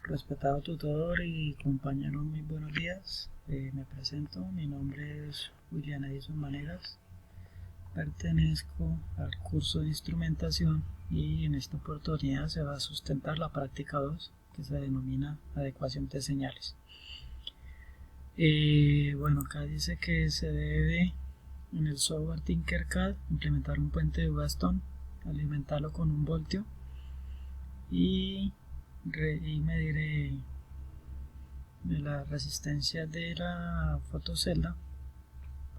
Respetado tutor y compañero, muy buenos días. Me presento, mi nombre es William Edison Manegas, pertenezco al curso de instrumentación y en esta oportunidad se va a sustentar la práctica 2 que se denomina adecuación de señales. Bueno, acá dice que se debe en el software Tinkercad implementar un puente de Weston, alimentarlo con un voltio y medir la resistencia de la fotocelda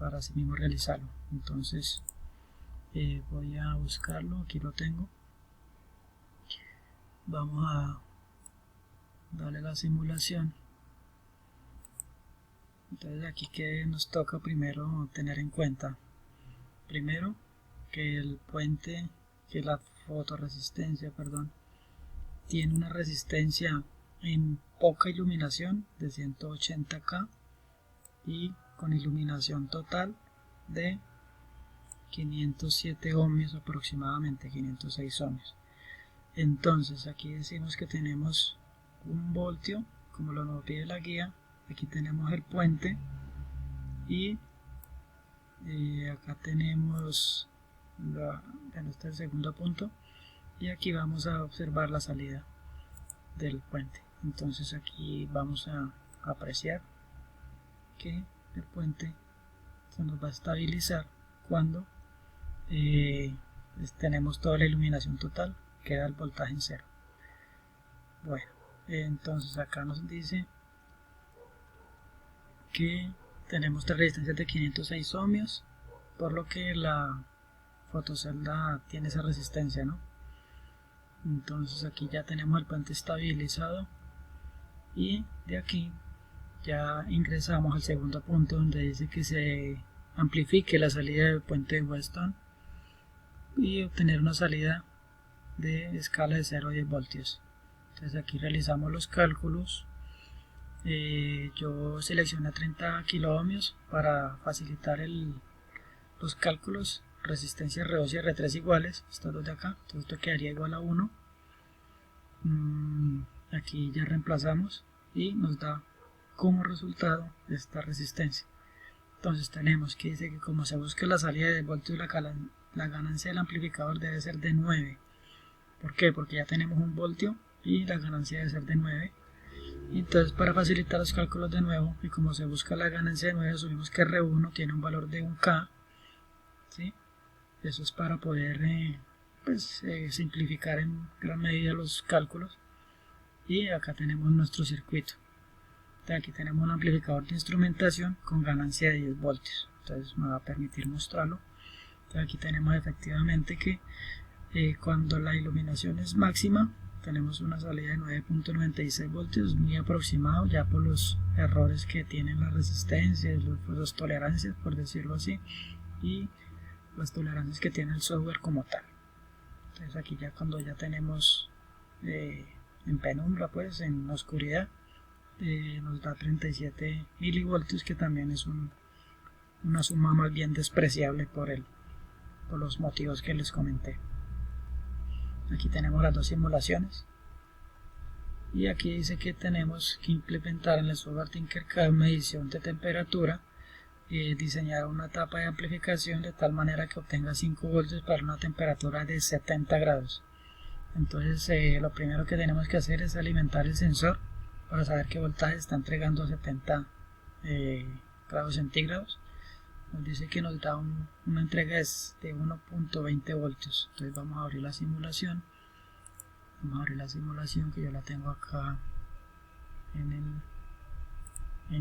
para así mismo realizarlo. Entonces voy a buscarlo, aquí lo tengo. Vamos a darle la simulación. Entonces aquí que nos toca primero tener en cuenta, primero que el puente, que la fotoresistencia, perdón, tiene una resistencia en poca iluminación de 180K y con iluminación total de 507 ohmios aproximadamente, 506 ohmios. Entonces aquí decimos que tenemos un voltio, como lo nos pide la guía. Aquí tenemos el puente y acá tenemos este es el segundo punto, y aquí vamos a observar la salida del puente. Entonces aquí vamos a apreciar que el puente se nos va a estabilizar cuando tenemos toda la iluminación total, queda el voltaje en cero. Bueno, entonces acá nos dice que tenemos tres resistencias de 506 ohmios, por lo que la fotocelda tiene esa resistencia, ¿no? Entonces aquí ya tenemos el puente estabilizado y de aquí ya ingresamos al segundo punto, donde dice que se amplifique la salida del puente de Weston y obtener una salida de escala de 0 a 10 voltios. Entonces aquí realizamos los cálculos. Yo seleccioné 30 kiloohmios para facilitar los cálculos. Resistencia R2 y R3 iguales, estos dos de acá, entonces esto quedaría igual a 1. Aquí ya reemplazamos y nos da como resultado esta resistencia. Entonces tenemos que dice que como se busca la salida del voltio, la ganancia del amplificador debe ser de 9. ¿Por qué? Porque ya tenemos un voltio y la ganancia debe ser de 9. Entonces, para facilitar los cálculos de nuevo, y como se busca la ganancia de 9, subimos que R1 tiene un valor de 1K, ¿sí? Eso es para poder simplificar en gran medida los cálculos. Y acá tenemos nuestro circuito. Entonces, aquí tenemos un amplificador de instrumentación con ganancia de 10 voltios. Entonces me va a permitir mostrarlo. Entonces, aquí tenemos efectivamente que cuando la iluminación es máxima, tenemos una salida de 9.96 voltios, muy aproximado ya por los errores que tienen las resistencias, las tolerancias, por decirlo así, y las tolerancias que tiene el software como tal. Entonces aquí ya cuando ya tenemos en penumbra, pues en oscuridad, nos da 37 milivoltios, que también es una suma más bien despreciable por los motivos que les comenté. Aquí tenemos las dos simulaciones y aquí dice que tenemos que implementar en el software Tinkercad medición de temperatura, diseñar una etapa de amplificación de tal manera que obtenga 5 voltios para una temperatura de 70 grados. Entonces lo primero que tenemos que hacer es alimentar el sensor para saber qué voltaje está entregando a 70 grados centígrados. Nos dice que nos da una entrega de 1.20 voltios. Entonces vamos a abrir la simulación. Que yo la tengo acá en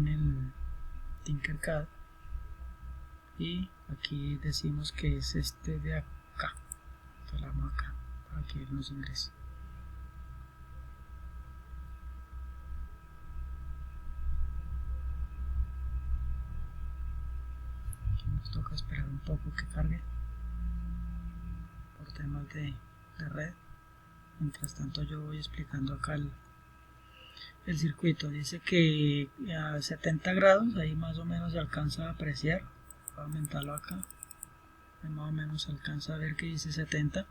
el Tinkercad. Y aquí decimos que es este de acá. Entonces la damos acá para que él nos ingrese. Nos toca esperar un poco que cargue por temas de red. Mientras tanto yo voy explicando acá el circuito. Dice que a 70 grados ahí más o menos se alcanza a apreciar. Voy a aumentarlo acá, ahí más o menos se alcanza a ver que dice 70.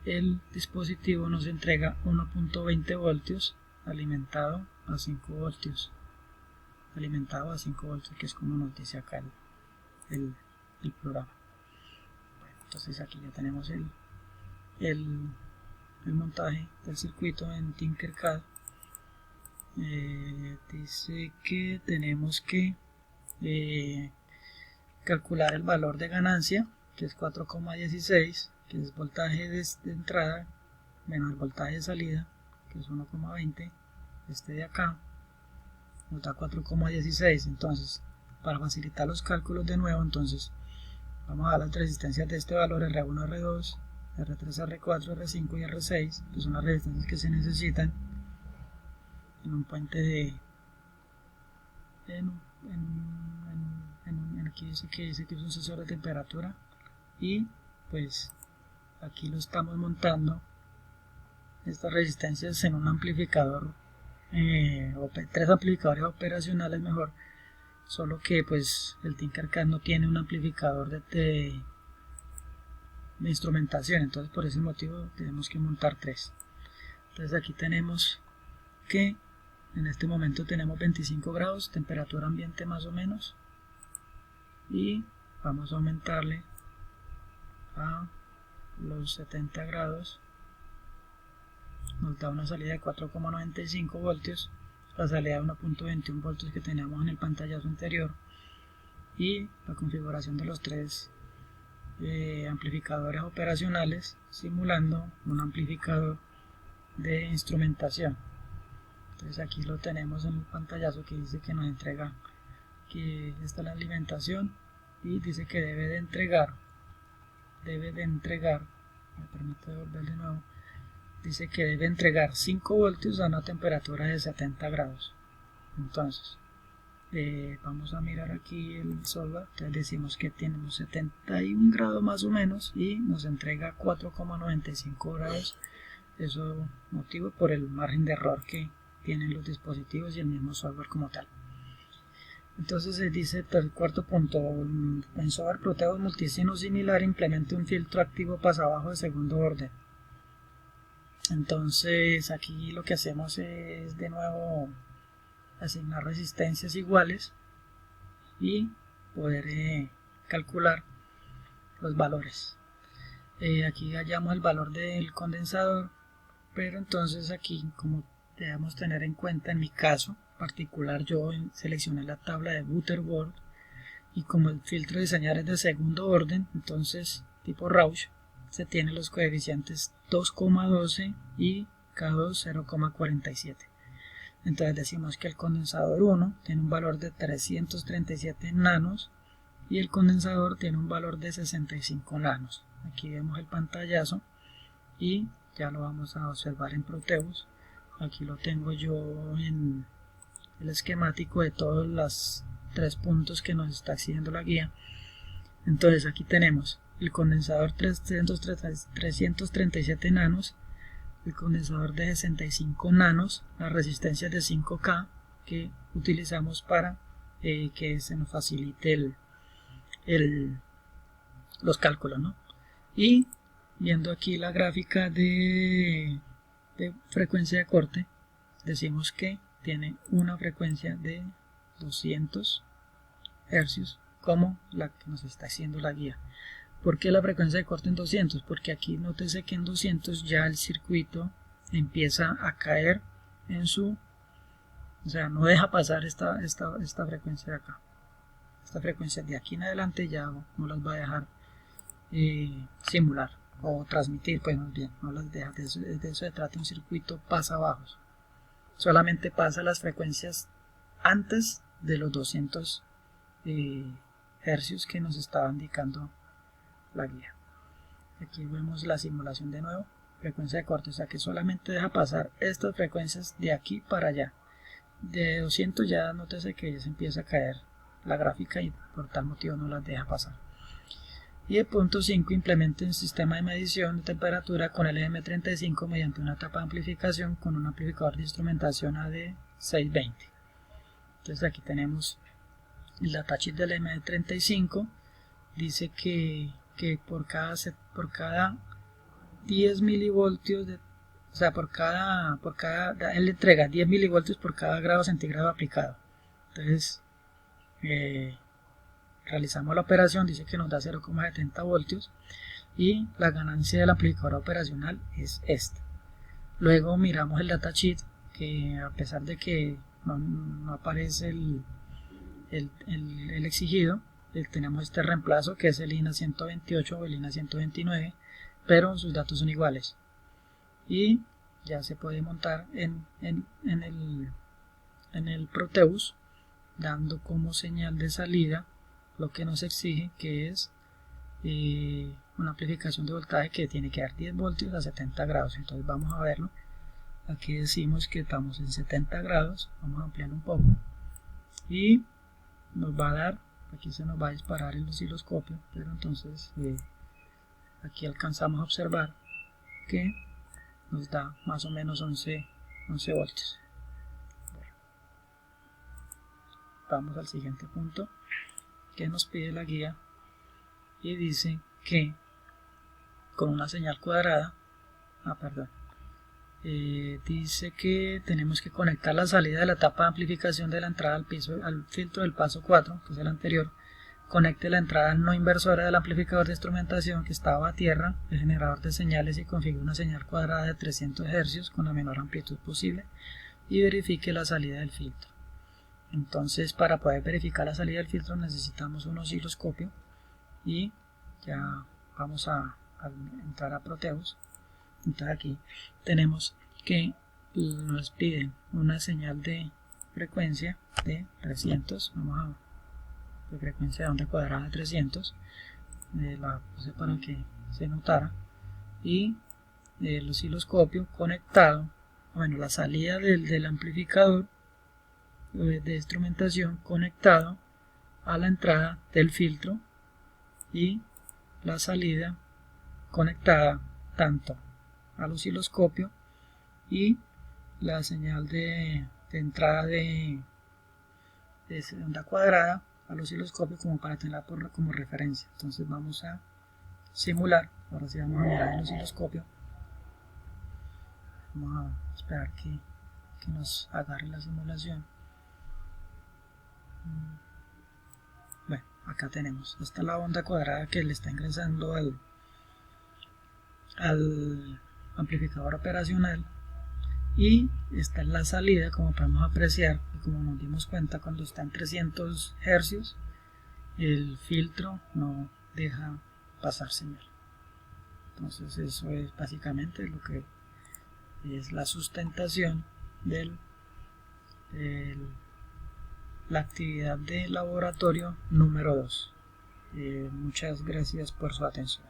El dispositivo nos entrega 1.20 voltios alimentado a 5 voltios, que es como nos dice acá el programa. Bueno, entonces aquí ya tenemos el montaje del circuito en Tinkercad. Dice que tenemos que calcular el valor de ganancia, que es 4,16, que es voltaje de entrada menos el voltaje de salida, que es 1,20. Este de acá nos da 4,16. Entonces, para facilitar los cálculos de nuevo, entonces vamos a dar las resistencias de este valor: R1, R2, R3, R4, R5 y R6, que son las resistencias que se necesitan en un puente aquí dice que es un sensor de temperatura, y pues aquí lo estamos montando estas resistencias en un amplificador, 3 amplificadores operacionales mejor, solo que pues el Tinkercad no tiene un amplificador de instrumentación, entonces por ese motivo tenemos que montar 3. Entonces aquí tenemos que en este momento tenemos 25 grados, temperatura ambiente más o menos, y vamos a aumentarle a los 70 grados. Nos da una salida de 4,95 voltios, la salida de 1,21 voltios que teníamos en el pantallazo anterior, y la configuración de los 3 amplificadores operacionales simulando un amplificador de instrumentación. Entonces aquí lo tenemos en el pantallazo que dice que nos entrega, que está la alimentación, y dice que debe de entregar, me permite volver de nuevo, dice que debe entregar 5 voltios a una temperatura de 70 grados. Entonces vamos a mirar aquí el software. Entonces decimos que tenemos 71 grados más o menos y nos entrega 4,95 grados. Eso motivo por el margen de error que tienen los dispositivos y el mismo software como tal. Entonces se dice el cuarto punto: en software Proteus multisino similar implemente un filtro activo pasabajo de segundo orden. Entonces aquí lo que hacemos es de nuevo asignar resistencias iguales y poder calcular los valores. Aquí hallamos el valor del condensador, pero entonces aquí, como debemos tener en cuenta, en mi caso particular yo seleccioné la tabla de Butterworth, y como el filtro de diseñar es de segundo orden, entonces tipo Rauch, se tienen los coeficientes 2,12 y K2 0,47. Entonces decimos que el condensador 1 tiene un valor de 337 nanos y el condensador tiene un valor de 65 nanos. Aquí vemos el pantallazo y ya lo vamos a observar en Proteus. Aquí lo tengo yo en el esquemático de todos los 3 puntos que nos está exigiendo la guía. Entonces aquí tenemos el condensador 337 nanos, el condensador de 65 nanos, las resistencias de 5K que utilizamos para que se nos facilite los cálculos, ¿no? Y viendo aquí la gráfica de frecuencia de corte, decimos que tiene una frecuencia de 200 Hz como la que nos está haciendo la guía. ¿Por qué la frecuencia de corte en 200? Porque aquí nótese que en 200 ya el circuito empieza a caer en su, o sea, no deja pasar esta frecuencia de acá. Esta frecuencia de aquí en adelante ya no las va a dejar simular o transmitir, pues más bien, no las deja. De eso se trata un circuito pasa bajos. Solamente pasa las frecuencias antes de los 200 hercios que nos estaba indicando la guía. Aquí vemos la simulación de nuevo, frecuencia de corte, o sea que solamente deja pasar estas frecuencias de aquí para allá. De 200 ya nótese que ya se empieza a caer la gráfica y por tal motivo no las deja pasar. Y el punto 5, implemente un sistema de medición de temperatura con LM35 mediante una etapa de amplificación con un amplificador de instrumentación AD620. Entonces aquí tenemos el datasheet del LM35. Dice que por cada 10 milivoltios o sea, él le entrega 10 milivoltios por cada grado centígrado aplicado. Entonces, realizamos la operación, dice que nos da 0,70 voltios y la ganancia del amplificador operacional es esta. Luego miramos el datasheet, que a pesar de que no aparece el exigido, tenemos este reemplazo que es el INA 128 o el INA 129, pero sus datos son iguales y ya se puede montar en el Proteus, dando como señal de salida lo que nos exige, que es una amplificación de voltaje que tiene que dar 10 voltios a 70 grados. Entonces vamos a verlo. Aquí decimos que estamos en 70 grados, vamos a ampliar un poco y nos va a dar, aquí se nos va a disparar el osciloscopio, pero entonces aquí alcanzamos a observar que nos da más o menos 11 voltios. Bueno, vamos al siguiente punto que nos pide la guía y dice que con una señal cuadrada, dice que tenemos que conectar la salida de la etapa de amplificación de la entrada al filtro del paso 4, que es el anterior. Conecte la entrada no inversora del amplificador de instrumentación que estaba a tierra, el generador de señales, y configure una señal cuadrada de 300 Hz con la menor amplitud posible y verifique la salida del filtro. Entonces, para poder verificar la salida del filtro necesitamos un osciloscopio y ya vamos a entrar a Proteus. Entonces aquí tenemos que nos piden una señal de frecuencia de 300, de frecuencia de onda cuadrada de 300, la puse para que se notara, y el osciloscopio conectado, la salida del amplificador de instrumentación conectado a la entrada del filtro y la salida conectada tanto al osciloscopio y la señal de entrada de onda cuadrada al osciloscopio, como para tenerla como referencia. Entonces vamos a simular, ahora sí vamos a mirar el osciloscopio, vamos a esperar que nos agarre la simulación. Bueno, acá tenemos, esta es la onda cuadrada que le está ingresando al amplificador operacional, y esta es la salida, como podemos apreciar, y como nos dimos cuenta, cuando está en 300 Hz el filtro no deja pasar señal. Entonces eso es básicamente lo que es la sustentación de la actividad de laboratorio número 2. Muchas gracias por su atención.